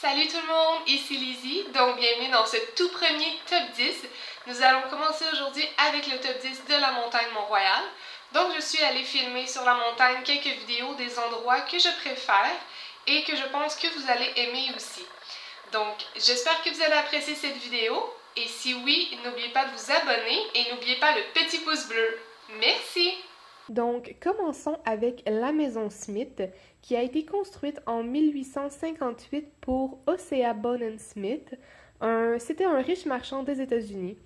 Salut tout le monde, ici Lizzie, donc bienvenue dans ce tout premier top 10. Nous allons commencer aujourd'hui avec le top 10 de la montagne Mont-Royal. Donc je suis allée filmer sur la montagne quelques vidéos des endroits que je préfère et que je pense que vous allez aimer aussi. Donc j'espère que vous allez apprécier cette vidéo et si oui, n'oubliez pas de vous abonner et n'oubliez pas le petit pouce bleu. Merci! Donc, commençons avec la maison Smith, qui a été construite en 1858 pour Hosea Bonnen Smith. C'était un riche marchand des États-Unis.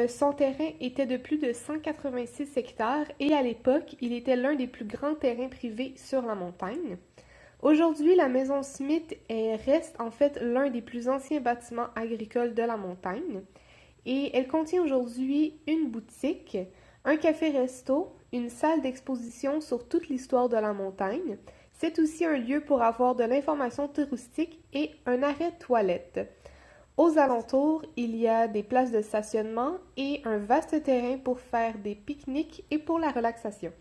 Son terrain était de plus de 186 hectares et à l'époque, il était l'un des plus grands terrains privés sur la montagne. Aujourd'hui, la maison Smith reste en fait l'un des plus anciens bâtiments agricoles de la montagne et elle contient aujourd'hui une boutique, un café-resto, une salle d'exposition sur toute l'histoire de la montagne. C'est aussi un lieu pour avoir de l'information touristique et un arrêt toilette. Aux alentours, il y a des places de stationnement et un vaste terrain pour faire des pique-niques et pour la relaxation.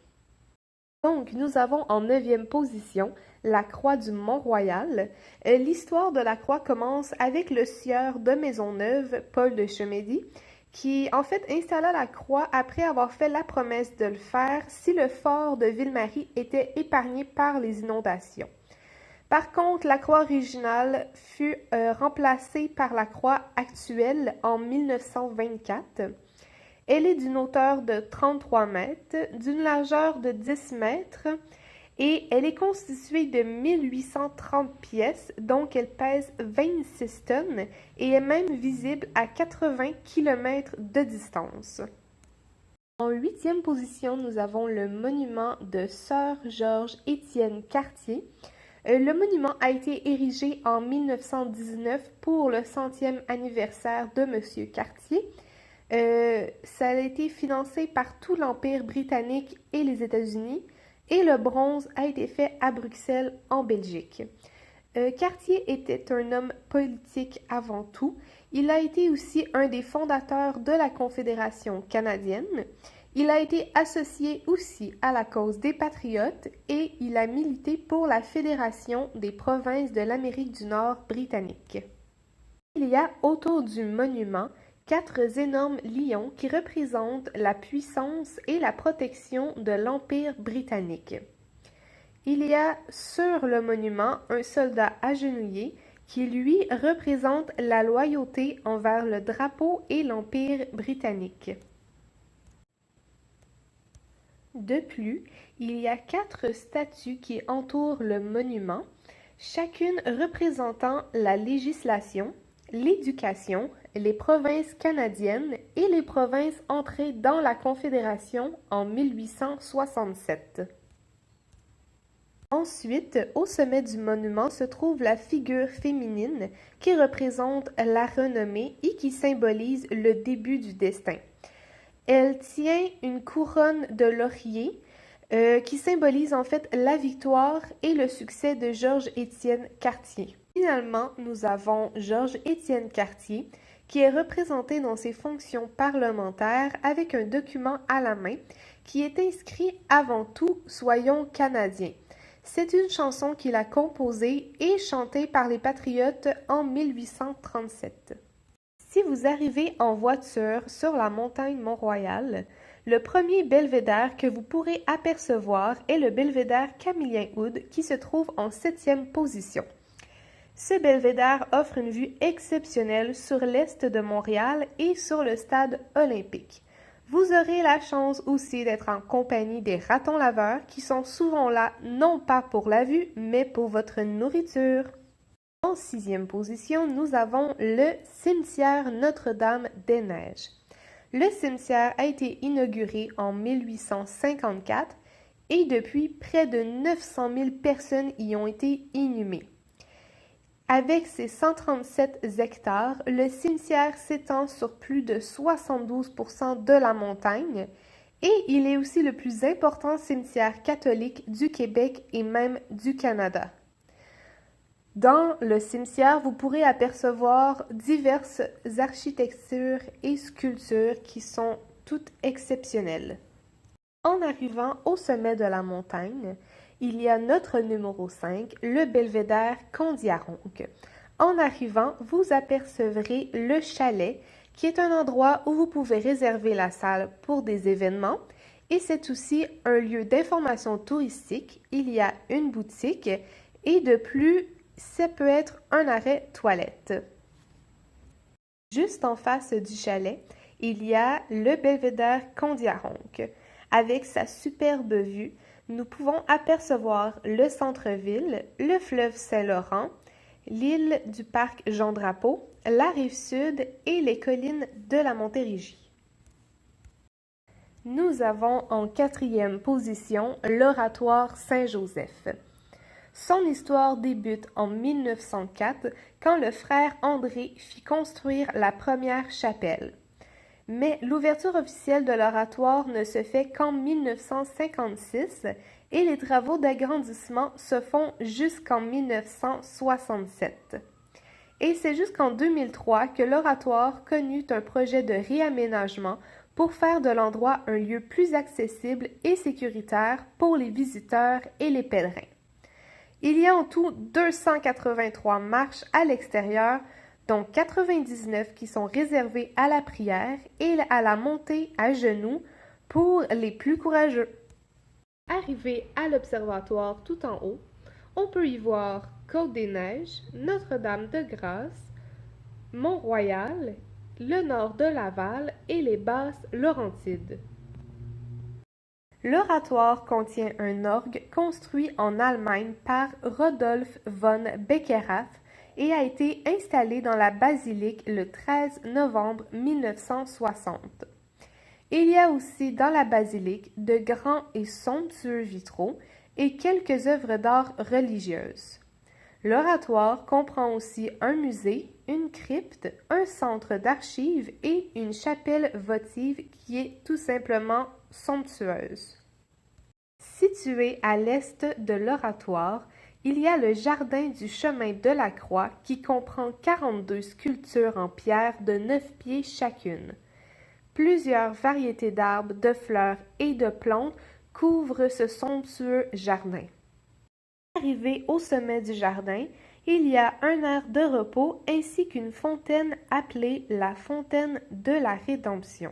Donc, nous avons en 9e position la croix du Mont-Royal. L'histoire de la croix commence avec le sieur de Maisonneuve, Paul de Chemédy, qui en fait installa la croix après avoir fait la promesse de le faire si le fort de Ville-Marie était épargné par les inondations. Par contre, la croix originale fut remplacée par la croix actuelle en 1924. Elle est d'une hauteur de 33 mètres, d'une largeur de 10 mètres et elle est constituée de 1830 pièces, donc elle pèse 26 tonnes et est même visible à 80 km de distance. En 8e position, nous avons le monument de Sir Georges-Étienne Cartier. Le monument a été érigé en 1919 pour le 100e anniversaire de M. Cartier. Ça a été financé par tout l'Empire britannique et les États-Unis et le bronze a été fait à Bruxelles en Belgique. Cartier était un homme politique avant tout. Il a été aussi un des fondateurs de la Confédération canadienne. Il a été associé aussi à la cause des patriotes et il a milité pour la Fédération des provinces de l'Amérique du Nord britannique. Il y a autour du monument 4 énormes lions qui représentent la puissance et la protection de l'Empire britannique. Il y a sur le monument un soldat agenouillé qui lui représente la loyauté envers le drapeau et l'Empire britannique. De plus, il y a 4 statues qui entourent le monument, chacune représentant la législation, l'éducation, les provinces canadiennes et les provinces entrées dans la Confédération en 1867. Ensuite, au sommet du monument se trouve la figure féminine qui représente la renommée et qui symbolise le début du destin. Elle tient une couronne de laurier qui symbolise en fait la victoire et le succès de Georges-Étienne Cartier. Finalement, nous avons Georges-Étienne Cartier qui est représenté dans ses fonctions parlementaires avec un document à la main qui est inscrit avant tout « Soyons Canadiens ». C'est une chanson qu'il a composée et chantée par les Patriotes en 1837. Si vous arrivez en voiture sur la montagne Mont-Royal, le premier belvédère que vous pourrez apercevoir est le belvédère Camillien-Houd qui se trouve en 7e position. Ce belvédère offre une vue exceptionnelle sur l'est de Montréal et sur le stade olympique. Vous aurez la chance aussi d'être en compagnie des ratons laveurs qui sont souvent là non pas pour la vue, mais pour votre nourriture. En 6e position, nous avons le cimetière Notre-Dame-des-Neiges. Le cimetière a été inauguré en 1854 et depuis, près de 900 000 personnes y ont été inhumées. Avec ses 137 hectares, le cimetière s'étend sur plus de 72% de la montagne et il est aussi le plus important cimetière catholique du Québec et même du Canada. Dans le cimetière, vous pourrez apercevoir diverses architectures et sculptures qui sont toutes exceptionnelles. En arrivant au sommet de la montagne, il y a notre numéro 5, le belvédère Kondiaronk. En arrivant, vous apercevrez le chalet, qui est un endroit où vous pouvez réserver la salle pour des événements. Et c'est aussi un lieu d'information touristique. Il y a une boutique et de plus, ça peut être un arrêt toilette. Juste en face du chalet, il y a le belvédère Kondiaronk. Avec sa superbe vue, nous pouvons apercevoir le centre-ville, le fleuve Saint-Laurent, l'île du parc Jean-Drapeau, la Rive-Sud et les collines de la Montérégie. Nous avons en 4e position l'Oratoire Saint-Joseph. Son histoire débute en 1904 quand le frère André fit construire la première chapelle. Mais l'ouverture officielle de l'oratoire ne se fait qu'en 1956 et les travaux d'agrandissement se font jusqu'en 1967. Et c'est jusqu'en 2003 que l'oratoire connut un projet de réaménagement pour faire de l'endroit un lieu plus accessible et sécuritaire pour les visiteurs et les pèlerins. Il y a en tout 283 marches à l'extérieur, dont 99 qui sont réservées à la prière et à la montée à genoux pour les plus courageux. Arrivé à l'observatoire tout en haut, on peut y voir Côte-des-Neiges, Notre-Dame-de-Grâce, Mont-Royal, le nord de Laval et les Basses Laurentides. L'oratoire contient un orgue construit en Allemagne par Rodolphe von Beckerath et a été installé dans la basilique le 13 novembre 1960. Il y a aussi dans la basilique de grands et somptueux vitraux et quelques œuvres d'art religieuses. L'oratoire comprend aussi un musée, une crypte, un centre d'archives et une chapelle votive qui est tout simplement somptueuse. Situé à l'est de l'oratoire, il y a le jardin du chemin de la Croix qui comprend 42 sculptures en pierre de 9 pieds chacune. Plusieurs variétés d'arbres, de fleurs et de plantes couvrent ce somptueux jardin. Arrivé au sommet du jardin, il y a un aire de repos ainsi qu'une fontaine appelée la fontaine de la Rédemption.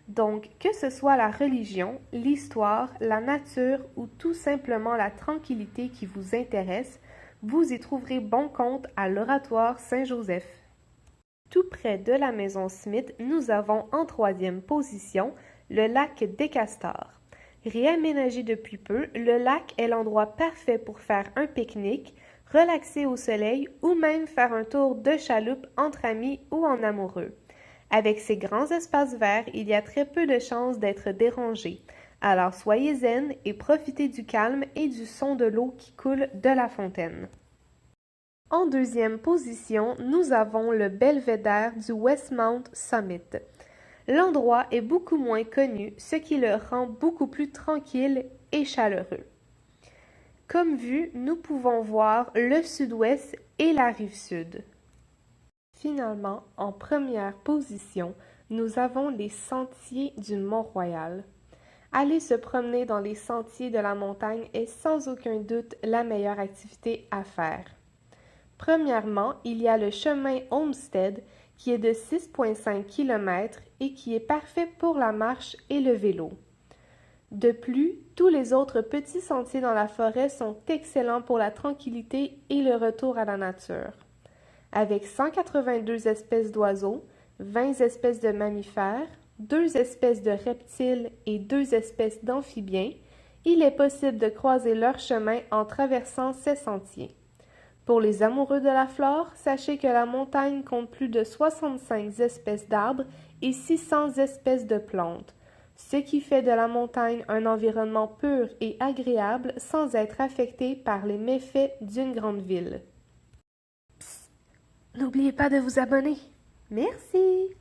Donc, que ce soit la religion, l'histoire, la nature ou tout simplement la tranquillité qui vous intéresse, vous y trouverez bon compte à l'Oratoire Saint-Joseph. Tout près de la maison Smith, nous avons en 3e position le lac des Castors. Réaménagé depuis peu, le lac est l'endroit parfait pour faire un pique-nique, relaxer au soleil ou même faire un tour de chaloupe entre amis ou en amoureux. Avec ces grands espaces verts, il y a très peu de chances d'être dérangé. Alors soyez zen et profitez du calme et du son de l'eau qui coule de la fontaine. En 2e position, nous avons le belvédère du Westmount Summit. L'endroit est beaucoup moins connu, ce qui le rend beaucoup plus tranquille et chaleureux. Comme vue, nous pouvons voir le sud-ouest et la rive sud. Finalement, en première position, nous avons les sentiers du Mont-Royal. Aller se promener dans les sentiers de la montagne est sans aucun doute la meilleure activité à faire. Premièrement, il y a le chemin Homestead qui est de 6,5 km et qui est parfait pour la marche et le vélo. De plus, tous les autres petits sentiers dans la forêt sont excellents pour la tranquillité et le retour à la nature. Avec 182 espèces d'oiseaux, 20 espèces de mammifères, 2 espèces de reptiles et 2 espèces d'amphibiens, il est possible de croiser leur chemin en traversant ces sentiers. Pour les amoureux de la flore, sachez que la montagne compte plus de 65 espèces d'arbres et 600 espèces de plantes, ce qui fait de la montagne un environnement pur et agréable sans être affecté par les méfaits d'une grande ville. Psst, n'oubliez pas de vous abonner. Merci!